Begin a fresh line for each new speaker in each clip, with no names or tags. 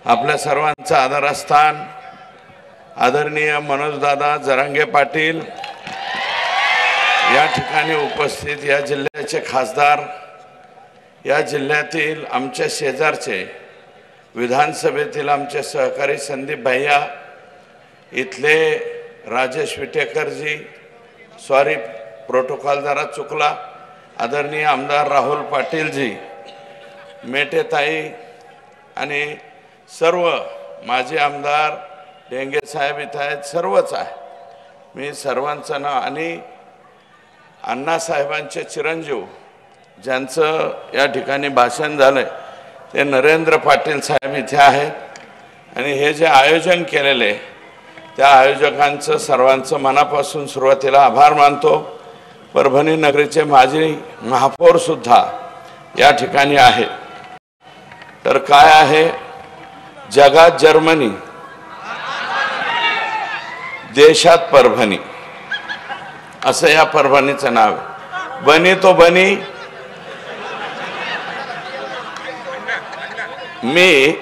आपल्या सर्वांचं आदरस्थान आदरणीय मनोजदादा जरांगे पाटील या ठिकाणी उपस्थित या जिल्ह्याचे खासदार, या जिल्ह्यातील आमच्या शेजारचे विधानसभेतील आमचे सहकारी संदीप भैया, इथले राजेश विटेकरजी, सॉरी प्रोटोकॉल जरा चुकला, आदरणीय आमदार राहुल पाटीलजी, मेटेताई आणि सर्व माजी आमदार डेंगे साहेब इथं आहेत, सर्वच आहे। मी सर्वांचं नाव आणि अण्णासाहेबांचे चिरंजीव ज्यांचं या ठिकाणी भाषण झालं ते नरेंद्र पाटील साहेब इथे आहेत आणि हे जे आयोजन केलेले त्या आयोजकांचं सर्वांचं मनापासून सुरुवातीला आभार मानतो। परभणी नगरीचे माजी महापौर सुद्धा या ठिकाणी आहेत। तर काय आहे, जगात जर्मनी, देशात परभणी असं या परभणीचं नाव आहे। बनी तो बनी। मी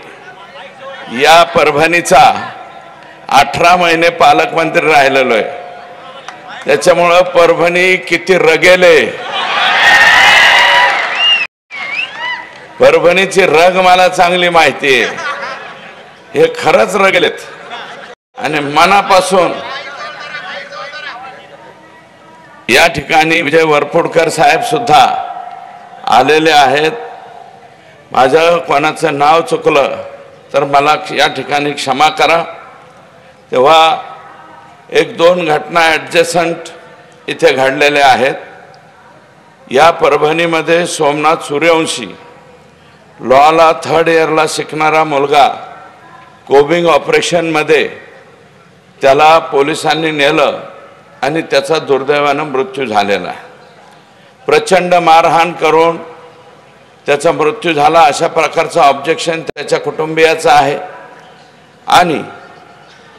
या परभणीचा 18 महिने पालकमंत्री राहिलेलो आहे, त्याच्यामुळं परभणी किती रगेले, परभणीची रग मला चांगली माहिती आहे। हे खरंच रगेलेत आणि मनापासून या ठिकाणी विजय वरपुडकर साहेब सुद्धा आलेले आहेत। माझं कोणाचं नाव चुकलं तर मला या ठिकाणी क्षमा करा। तेव्हा एक दोन घटना ॲडजस्टंट इथे घडलेल्या आहेत। या परभणीमध्ये सोमनाथ सूर्यवंशी लॉला 3rd इयरला शिकणारा मुलगा कोबिंग ऑपरेशनमध्ये त्याला पोलिसांनी नेलं आणि त्याचा दुर्दैवानं मृत्यू झालेला आहे। प्रचंड मारहाण करून त्याचा मृत्यू झाला अशा प्रकारचं ऑब्जेक्शन त्याच्या कुटुंबियाचं आहे आणि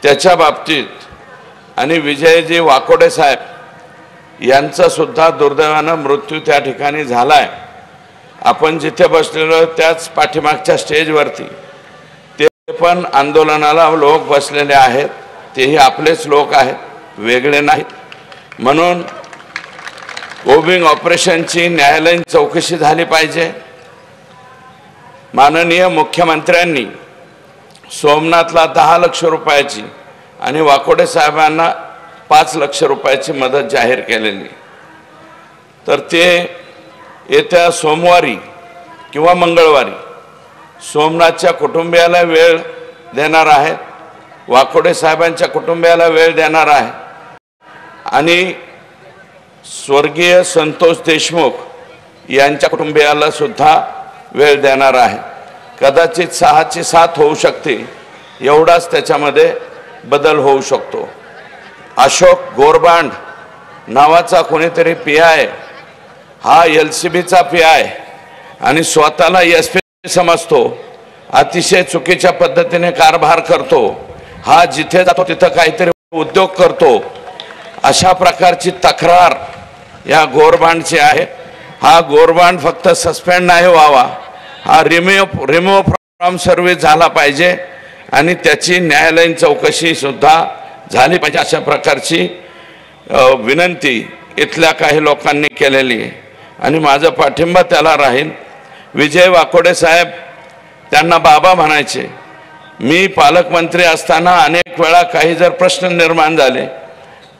त्याच्या बाबतीत आणि विजयजी वाकोडे साहेब यांचा सुद्धा दुर्दैवानं मृत्यू त्या ठिकाणी झालाय। आपण जिथे बसलेलो त्याच पाठीमागच्या स्टेजवरती ते पण आंदोलनाला लोक बसलेले आहेत, तेही आपलेच लोक आहेत, वेगळे नाहीत। म्हणून कोबिंग ऑपरेशनची न्यायालयीन चौकशी झाली पाहिजे। माननीय मुख्यमंत्र्यांनी सोमनाथला 10 लाख रुपयाची आणि वाकोडे साहेबांना 5 लाख रुपयाची मदत जाहीर केलेली, तर ते येत्या सोमवारी किंवा मंगळवारी सोमनाथच्या कुटुंबियाला वेळ देणार आहेत, वाकोडे साहेबांच्या कुटुंबियाला वेळ देणार आहे आणि स्वर्गीय संतोष देशमुख यांच्या कुटुंबियाला सुद्धा वेळ देणार आहे। कदाचित 6ची 7 होऊ शकते, एवढाच त्याच्यामध्ये बदल होऊ शकतो। अशोक गोरबांड नावाचा कोणीतरी PI हा LCBचा PI आणि स्वतःला SP समजतो, अतिशय चुकीच्या पद्धतीने कारभार करतो। हा जिथे जातो तिथं काहीतरी उद्योग करतो, अशा प्रकारची तक्रार या गोरबांडची आहे। हा गोरबांड फक्त सस्पेंड नाही व्हावा, हा रिमूव्ह फ्रॉम सर्व्हिस झाला पाहिजे आणि त्याची न्यायालयीन चौकशी सुद्धा झाली पाहिजे, अशा प्रकारची विनंती इथल्या काही लोकांनी केलेली आहे आणि माझा पाठिंबा त्याला राहील। विजय वाकोडे साहेब त्यांना बाबा म्हणायचे। मी पालकमंत्री असताना अनेक वेळा काही जर प्रश्न निर्माण झाले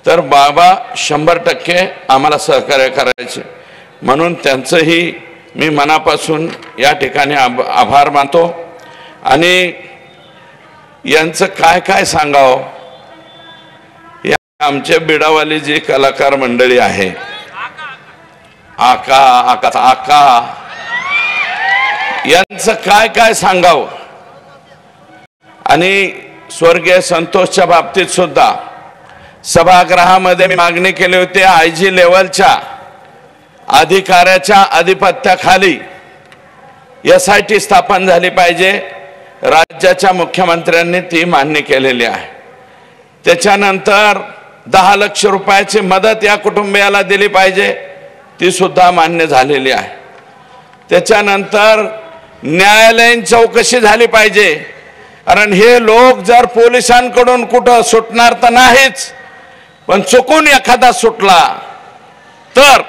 तर बाबा 100% आम्हाला सहकार्य करायचे, म्हणून त्यांचंही मी मनापासून या ठिकाणी आभार मानतो। आणि यांचं काय काय सांगावं, या आमच्या बिडावाली जी कलाकार मंडळी आहे, आका यांचं काय काय सांगावं। आणि स्वर्गीय संतोषच्या बाबतीत सुद्धा सभागृहामध्ये मी मागणी केली होती, IG लेवलच्या अधिकाऱ्याच्या अधिपत्याखाली SIT स्थापन झाली पाहिजे। राज्याच्या मुख्यमंत्र्यांनी ती मान्य केलेली आहे। त्याच्यानंतर 10 लाख रुपयाची मदत या कुटुंबियाला दिली पाहिजे, ती सुद्धा मान्य झालेली आहे। त्याच्यानंतर न्यायालयीन चौकशी झाली पाहिजे। कारण हे लोक जर पोलिसांकडून कुठं सुटणार तर नाहीच, पण चुकून एखादा सुटला तर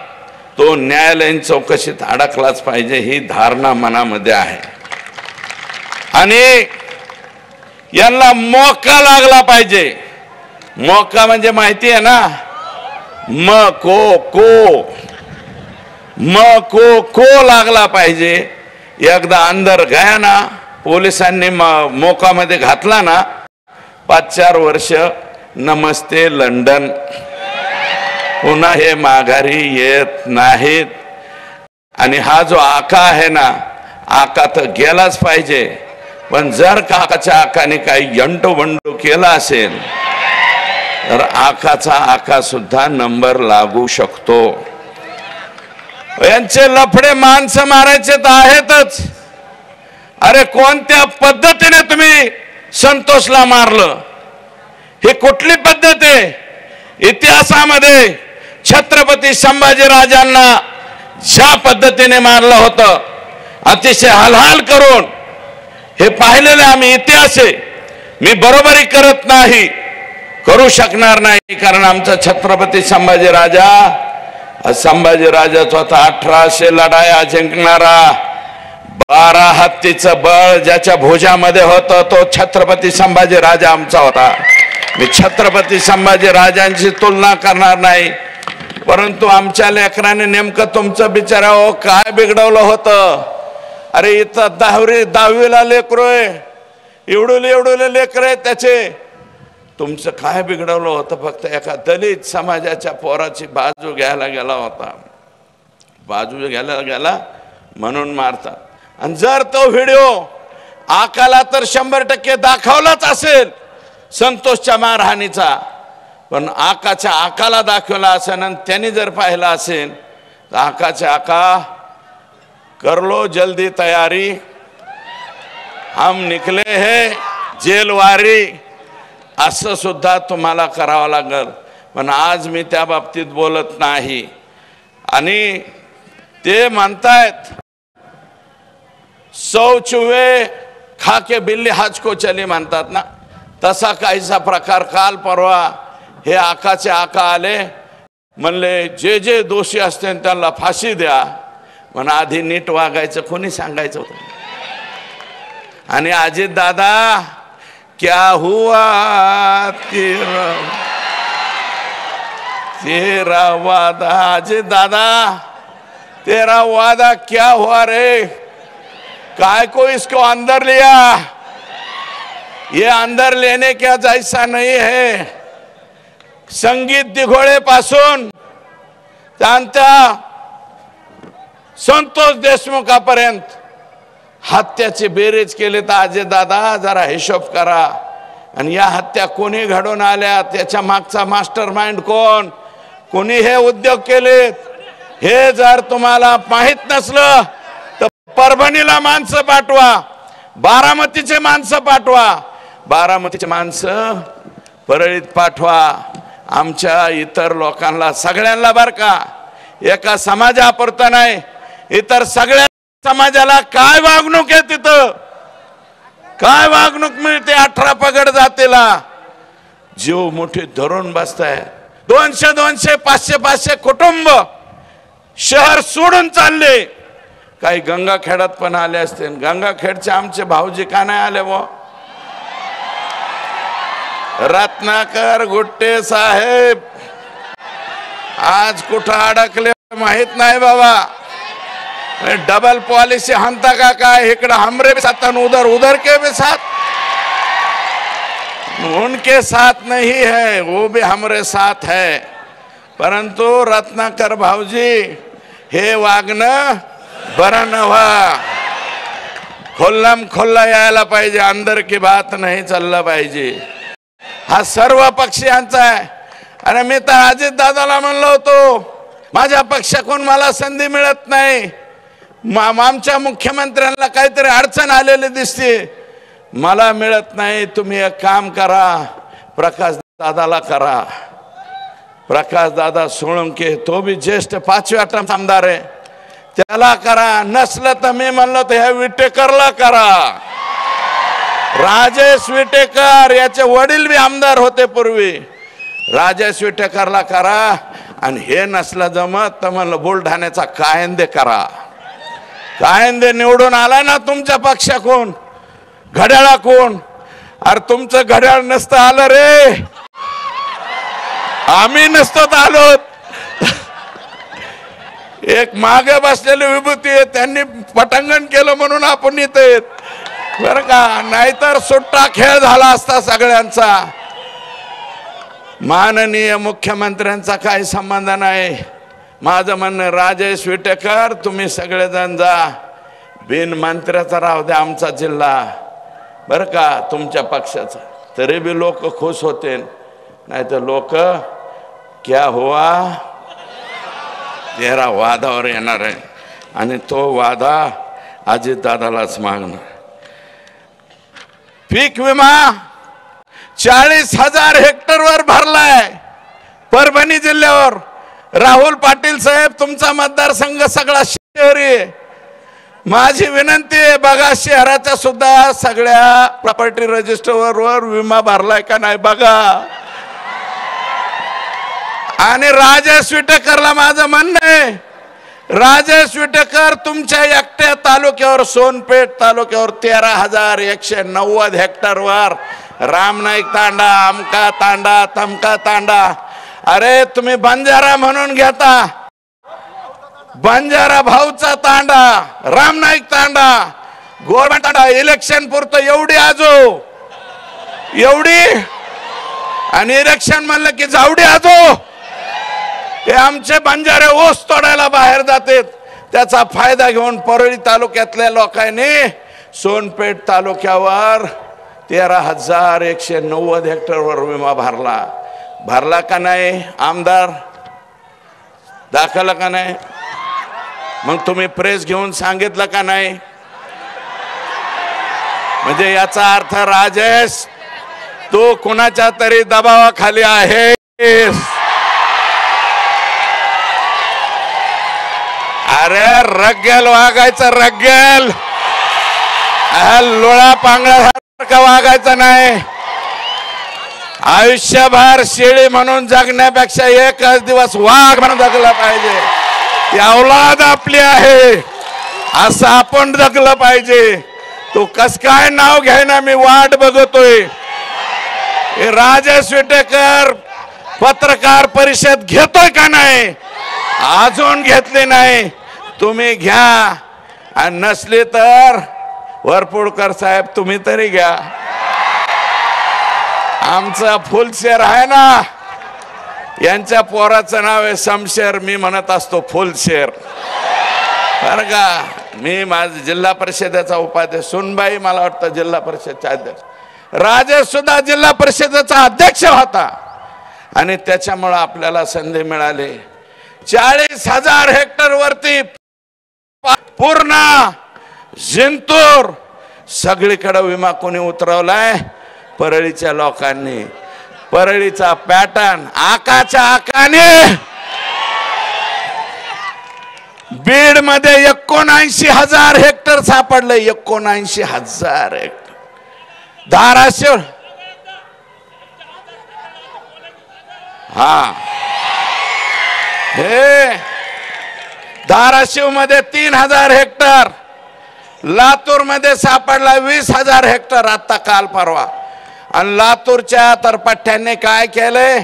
तो न्यायालयीन चौकशीत अडकलाच पाहिजे, ही धारणा मनामध्ये आहे. आणि यांना मौका लागला पाहिजे. मौका म्हणजे माहिती आहे ना, म को लागला पाहिजे. एकदा अंदर गया ना, पोलिसांनी मोकामध्ये घातला ना, 5-4 वर्ष नमस्ते लंडन, पुन्हा हे माघारी येत नाहीत. आणि हा जो आका आहे ना, आका तर गेलाच पाहिजे, पण जर काकाच्या आकाने काही यंटोबंडो केला असेल तर आकाचा आका सुद्धा नंबर लागू शकतो. यांचे लफडे माणसं मारायचे तर आहेतच. अरे कोणत्या पद्धतीने तुम्ही संतोषला मारलं, ही कुठली पद्धत आहे? इतिहासामध्ये छत्रपती संभाजीराजांना ज्या पद्धतीने मारलं होतं, अतिशय हालहाल करून, हे पाहिलेलं आम्ही इतिहास आहे. मी बरोबरी करत नाही, करू शकणार नाही, कारण आमचा छत्रपती संभाजीराजाच होता 1800 लढाया जिंकणारा, 12 हत्तीचं बळ ज्याच्या भुजामध्ये होतं, तो छत्रपती संभाजीराजा आमचा होता. मी छत्रपती संभाजीराजांची तुलना करणार नाही, परंतु आमच्या लेकराने नेमकं तुमचं बिचारावं काय बिघडवलं होतं. अरे इथं 10वीला लेकरू आहे, एवढुले लेकर आहे त्याचे, तुमचं काय बिघडवलं होतं? फक्त एका दलित समाजाच्या पोराची बाजू घ्यायला गेला होता, बाजू घ्यायला गेला म्हणून मारतात. आणि जर तो व्हिडिओ आकाला तर 100% दाखवलाच असेल संतोषच्या मारहाणीचा, पण आकाच्या आकाला दाखवला असेल आणि त्यांनी जर पाहिला असेल तर आकाच्या आका, कर लो जल्दी तयारी, हम निकले हैं जेलवारी, असं सुद्धा तुम्हाला करावं लागल. पण आज मी त्या बाबतीत बोलत नाही. आणि ते म्हणतायत 100 चूहे खा के बिल्ली हज को चली म्हणतात ना, तसा काहीसा प्रकार काल परवा हे आकाचे आका आले, म्हणले जे जे दोषी असतील त्यांना फाशी द्या. पण आधी नीट वागायचं कोणी सांगायचं होतं? आणि अजित दादा, क्या हुआ तेरा वादा, अजित दादा तेरा वादा क्या हुआ रे? काय को इसको अंदर लिया? ये अंदर लेने क्या जैसा नहीं है. संगीत दिघोळे पासून त्यांच्या संतोष देशमुखापर्यंत हत्याची बेरीज केली तर अजय दादा जरा हिशोब करा. आणि या हत्या कोणी घडवून आल्या, त्याच्या मागचा मास्टर माइंड कोण, कोणी हे उद्योग केलेत, हे जर तुम्हाला माहित नसलं तर परभणीला माणसं पाठवा, बारामतीचे माणसं पाठवा, बारामतीचे माणसं परळीत पाठवा, आमच्या इतर लोकांना सगळ्यांना बर का, एका समाजापुरतं नाही, इतर सगळ्या समाजाला काय वागणूक आहे, तिथं काय वागणूक मिळते 18 पगड जातीला, जीव मुठीत धरून बसताय. 200 500 कुटुंब शहर सोडून चालले. काही गंगाखेडात पण आले असते. गंगाखेडचे आमचे भाऊजी का नाही आले? वो रत्नाकर गुट्टे साहेब आज कुठं अडकले माहित नाही बाबा. डबल पॉलिसी हंता का काय, इकडे हमरे भी साथ उधर के भी साथ, उनके साथ नहीं है, वो भी हमरे साथ है. परंतु रत्नाकर भाऊजी हे वागणं बरं नव्हा. खुल्लम खुल्ला यायला पाहिजे, अंदर की बात नाही चाललं पाहिजे. हा सर्व पक्षीयांचा आहे. आणि मी तर अजित दादाला म्हणलो होतो, माझ्या पक्षाकडून मला संधी मिळत नाही, आमच्या मुख्यमंत्र्यांना काहीतरी अडचण आलेली दिसते, मला मिळत नाही. तुम्ही एक काम करा, प्रकाश दादाला करा. प्रकाश दादा सोळंके, तो भी ज्येष्ठ 5व्या टर्म आमदार आहे, त्याला करा. नसलं तर मी म्हणलं तर ह्या विटेकरला करा. राजेश विटेकर याचे वडील बी आमदार होते पूर्वी. राजेश विटेकरला करा आणि हे नसलं जमत तर म्हणलं बुलढाण्याचा कायंदे करा. कायंदे निवडून आला ना तुमच्या पक्षाकडून, घड्याळाकडून. अरे तुमचं घड्याळ नसतं आलं रे, आम्ही नसतो आलो. एक मागे बसलेली विभूती आहे, त्यांनी पटांगण केलं म्हणून आपण इथे येत बर का, नाहीतर सुट्टा खेळ झाला असता सगळ्यांचा. माननीय मुख्यमंत्र्यांचा काही संबंध नाही. माझं म्हणणं राजेश विटेकर तुम्ही सगळेजण जा, बिन मंत्र्याचा राहू द्या आमचा जिल्हा बरं का, तुमच्या पक्षाचा. तरी बी लोक खुश होते, नाही तर लोक क्या हुआ तेरा वादावर येणार आहे आणि तो वादा अजितदादालाच मागणार. पीक विमा 40,000 हेक्टरवर भरलाय परभणी जिल्ह्यावर. राहुल पाटील साहेब तुमचा मतदारसंघ सगळा शहरी. माझी विनंती आहे बघा शहराच्या सुद्धा सगळ्या प्रॉपर्टी रजिस्टरवर विमा भरलाय का नाही बघा. आणि राजेश विटेकरला माझं म्हणणं आहे, राजेश विटेकर तुमच्या एकट्या तालुक्यावर सोनपेठ तालुक्यावर 13,190 हेक्टरवर रामनाईक तांडा, अमका तांडा, तमका तांडा. अरे तुम्ही बंजारा म्हणून घेता, बंजारा भाऊचा तांडा, रामनाईक तांडा, गव्हर्नमेंट तांडा, इलेक्शन पुरतं एवढी आजो एवढी, आणि इलेक्शन म्हणलं की जावडी आजो. हे आमचे बंजारे ऊस तोडायला बाहेर जातात. त्याचा फायदा घेऊन परळी तालुक्यातल्या लोकांनी सोनपेठ तालुक्यावर 13,190 हेक्टरवर विमा भरला का नाही? आमदार दाखवला का नाही? मग तुम्ही प्रेस घेऊन सांगितलं का नाही? म्हणजे याचा अर्थ राजेश तू कुणाच्या तरी दबावाखाली आहेस. अरे रग्गेल वागायचं, रग्गेल लोळा पांगळ्यासारखं वागायचं नाही. आयुष्यभर शेळी म्हणून जगण्यापेक्षा एकच दिवस वाघ म्हणून जगलं पाहिजे. ती औलाद आपली आहे असं आपण जगलं पाहिजे. तू कस काय नाव घ्यायना मी वाट बघतोय. राजेश विटेकर पत्रकार परिषद घेतोय का नाही? अजून घेतली नाही. तुम्ही घ्या आणि नसली तर वरपुडकर साहेब तुम्ही तरी घ्या. आमचा फुलशेर आहे ना, यांच्या पोराचं नाव आहे शमशेर, मी म्हणत असतो फुलशेर बरं का. मी माझ जिल्हा परिषदेचा उपाध्यक्ष, सुनबाई मला वाटतं जिल्हा परिषदचा अध्यक्ष, राजेश सुद्धा जिल्हा परिषदेचा अध्यक्ष होता आणि त्याच्यामुळे आपल्याला संधी मिळाली. 40,000 हेक्टर वरती पूर्ण जिंतूर सगळीकडे विमा कोणी उतरवलाय? परळीच्या लोकांनी. परळीचा पॅटर्न आकाच्या आकाने. बीड मध्ये 79,000 हेक्टर सापडले. 79,000 हेक्टर. धाराशिव हा हे धाराशिव मध्ये 3,000 हेक्टर. लातूर मध्ये सापडला 20,000 हेक्टर आता काल परवा. आणि लातूरच्या तरपट्ट्यांनी काय केलंय?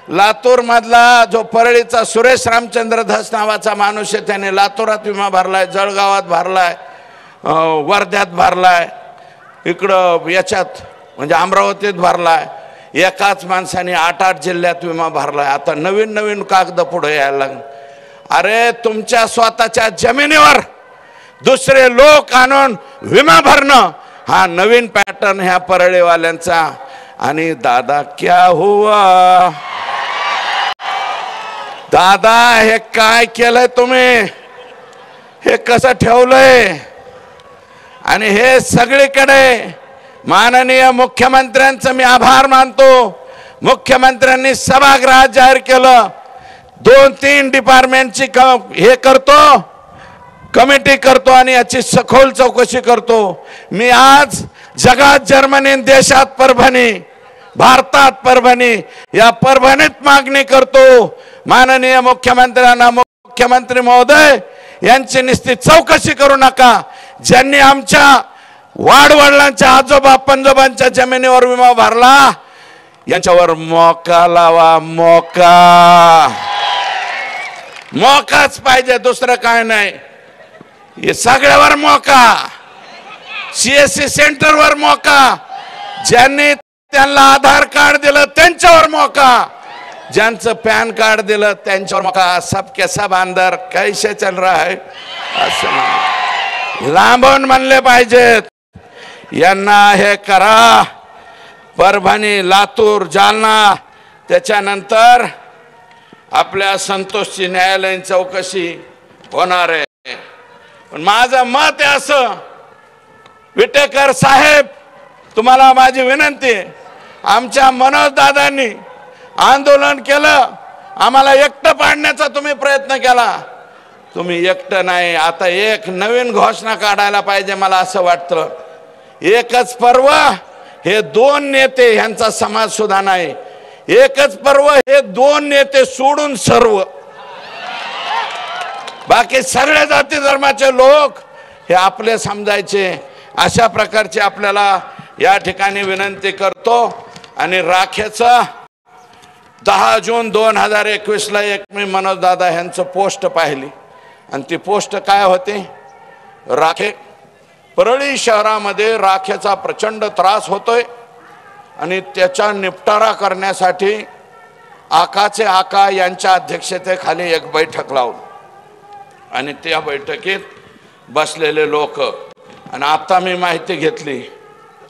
लातूर मधला जो परळीचा सुरेश रामचंद्र धस नावाचा माणूस आहे त्याने लातूरात विमा भरलाय, जळगावात भरलाय, वर्ध्यात भरलाय, इकडं याच्यात म्हणजे अमरावतीत भरलाय. एकाच माणसाने 8-8 जिल्ह्यात विमा भरलाय. आता नवीन नवीन कागद पुढे यायला लागले. अरे तुमच्या स्वतःच्या जमिनीवर दुसरे लोक आणून विमा भरणं हा नवीन पॅटर्न ह्या परळीवाल्यांचा. आणि दादा क्या हुआ? दादा हे काय केलंय तुम्ही? हे कसं ठेवलंय? आणि हे सगळीकडे माननीय मुख्यमंत्र्यांचं मी आभार मानतो. मुख्यमंत्र्यांनी सभागृहात जाहीर केलं 2-3 डिपार्टमेंटची हे करतो, कमिटी करतो आणि याची सखोल चौकशी करतो. मी आज जगात जर्मनी, देशात परभणी, भारतात परभणी, या परभणीत मागणी करतो माननीय मुख्यमंत्र्यांना, मुख्यमंत्री महोदय यांची नुसती चौकशी करू नका, ज्यांनी आमच्या वाडवडिलांच्या आजोबा पंजोबांच्या जमिनीवर विमा भरला यांच्यावर मोका लावा, मोकाच पाहिजे, दुसरं काय नाही, हे सगळ्यावर मोका, सीएससी सेंटरवर मोका, ज्यांनी त्यांना आधार कार्ड दिलं त्यांच्यावर मोका, ज्यांचं पॅन कार्ड दिलं त्यांच्यावर मोका, सबके सब अंदर कैसे चल रहा है असं लांबून म्हणले पाहिजेत, यांना हे करा। परभणी, लातूर, जालना, त्याच्यानंतर आपल्या संतोषची न्यायालयीन चौकशी होणार आहे। पण माझं मत आहे असं, विटेकर साहेब तुम्हाला माझी विनंती आहे, आमच्या मनोज दादांनी आंदोलन केलं, आम्हाला एकटं पाडण्याचा तुम्ही प्रयत्न केला, तुम्ही एकटं नाही, आता एक नवीन घोषणा काढायला पाहिजे मला असं वाटतं, एकच पर्व हे दोन नेते यांचा समाज सुद्धा नाही, एकच पर्व हे दोन नेते सोडून सर्व बाकी सगळे जाती धर्माचे लोक हे आपले समजायचे, अशा प्रकारचे आपल्याला या ठिकाणी विनंती करतो। आणि राखेचं 10 जून 2021 ला एक मी मनोज दादा यांचं पोस्ट पाहिली आणि ती पोस्ट काय होती, राखे परळी शहरामध्ये राखेचा प्रचंड त्रास होतोय आणि त्याचा निपटारा करण्यासाठी आकाचे आका यांच्या अध्यक्षतेखाली एक बैठक लावली आणि त्या बैठकीत बसलेले लोक, आणि आता मी माहिती घेतली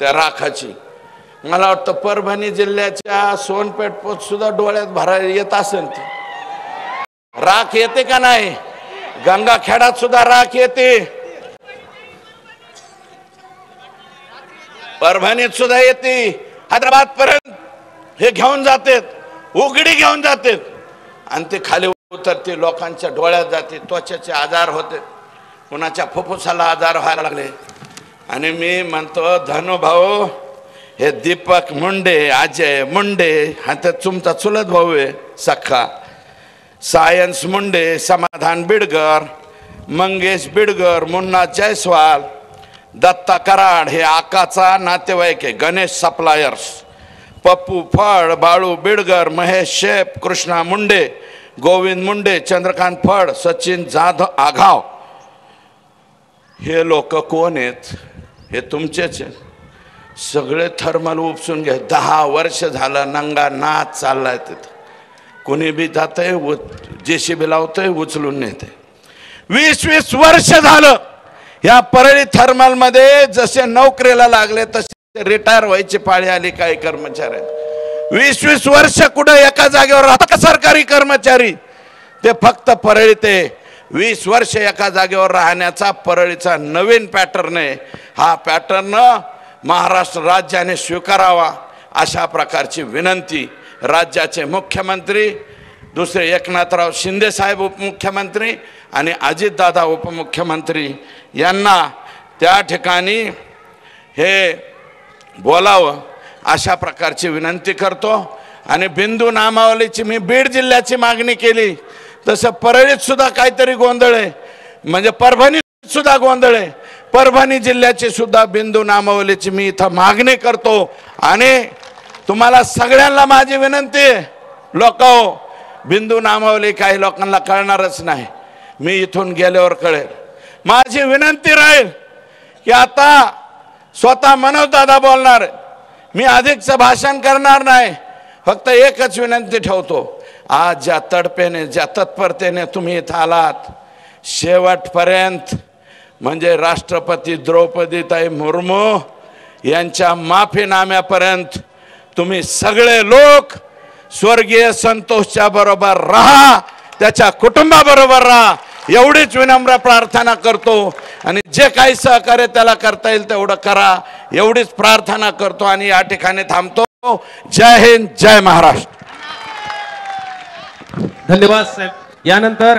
त्या राखाची, मला वाटतं परभणी जिल्ह्याच्या सोनपेठ पोत सुद्धा डोळ्यात भरायला येत असेल, ती राख येते का नाही, गंगाखेडात सुद्धा राख येते, परभणीत सुद्धा येते, हैदराबाद पर्यंत हे घेऊन जातात, उघडी घेऊन जातात आणि ते खाली उतरते, लोकांच्या डोळ्यात जाते, त्वचेचे आजार होते, कुणाच्या फुफ्फुसाला आजार व्हायला लागले। आणि मी म्हणतो धनुभाऊ, हे दीपक मुंडे, अजय मुंडे, हा तर तुमचा चुलत भाऊ आहे सख्खा, सायन्स मुंडे, समाधान बिडगर, मंगेश बिडगर, मुन्ना जयस्वाल, दत्ता कराड हे आकाचा नातेवाईक आहे, गणेश सप्लायर्स, पप्पू फड, बाळू बिडगर, महेश शेप, कृष्णा मुंडे, गोविंद मुंडे, चंद्रकांत फड, सचिन जाधव आघाव, हे लोक कोण आहेत, हे तुमचेच आहेत, सगळे थर्मल उपसून घ्या, 10 वर्ष झालं नंगा नाच चाललाय तिथं, कोणी बी जातंय, जेसीबी लावतंय, उचलून नेते, 20-20 वर्ष झालं या परळी थर्मल मध्ये जसे नोकरीला लागले तसे रिटायर व्हायची पाळी आली काही कर्मचारी, 20-20 वर्ष कुठे एका जागेवर राहतात सरकारी कर्मचारी, ते फक्त परळी ते 20 वर्ष एका जागेवर राहण्याचा परळीचा नवीन पॅटर्न आहे, हा पॅटर्न महाराष्ट्र राज्याने स्वीकारावा अशा प्रकारची विनंती राज्याचे मुख्यमंत्री दुसरे एकनाथराव शिंदे साहेब उपमुख्यमंत्री आणि अजितदादा उपमुख्यमंत्री यांना त्या ठिकाणी हे बोलावं अशा प्रकारची विनंती करतो। आणि बिंदू नामावलीची मी बीड जिल्ह्याची मागणी केली, तसं परळीत सुद्धा काहीतरी गोंधळ आहे, म्हणजे परभणीत सुद्धा गोंधळ आहे, परभणी जिल्ह्याची सुद्धा बिंदू नामावलीची मी इथं मागणी करतो। आणि तुम्हाला सगळ्यांना माझी विनंती आहे, लोकांनो, बिंदू नामावली काही लोकांना कळणारच नाही, मी इथून गेल्यावर कळेल, माझी विनंती राहील की आता स्वतः मनोज दादा बोलणार, मी अधिकचं भाषण करणार नाही, फक्त एकच विनंती ठेवतो, आज ज्या तडपेने ज्या तत्परतेने तुम्ही इथं आलात शेवटपर्यंत, म्हणजे राष्ट्रपती द्रौपदीताई मुर्मू यांच्या माफीनाम्यापर्यंत तुम्ही सगळे लोक स्वर्गीय संतोषच्या बरोबर राहा, त्याच्या कुटुंबाबरोबर राहा, एवढीच विनम्र प्रार्थना करतो। आणि जे काही सहकार्य त्याला करता येईल तेवढं करा, एवढीच प्रार्थना करतो आणि या ठिकाणी थांबतो। जय हिंद, जय महाराष्ट्र।
धन्यवाद साहेब। यानंतर